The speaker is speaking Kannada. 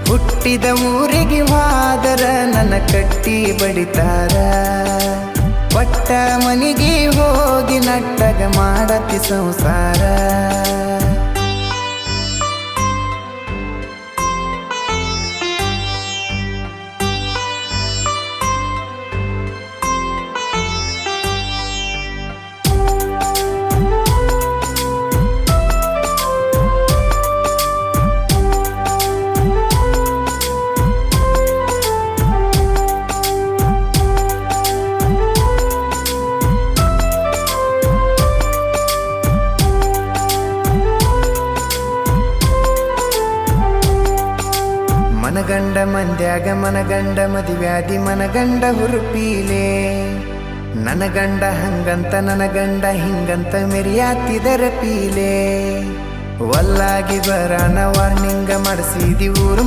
ಹುಟ್ಟಿದ ಊರಿಗೆ ಹೋದರ ನನ್ನ ಕಟ್ಟಿ ಬಡಿತಾರ ಪಟ್ಟ ಮನಿಗೆ ಹೋಗಿ ನಟ್ಟಗ ಮಾಡತಿ ಸಂಸಾರ ಮನಗಂಡ ಮಂದ್ಯಾಗ ಮನಗಂಡ ಮದುವ್ಯಾದಿ ಮನಗಂಡ ಹುರುಪೀಲೆ ನನ್ನ ಗಂಡ ಹಂಗಂತ ನನ್ನ ಗಂಡ ಹಿಂಗಂತ ಮೆರಿಯಾತಿದರ ಪೀಲೆ ವಲ್ಲಾಗಿ ಬರಾನ ವಾರ್ನಿಂಗ ಮಾಡಿಸಿದಿ ಊರು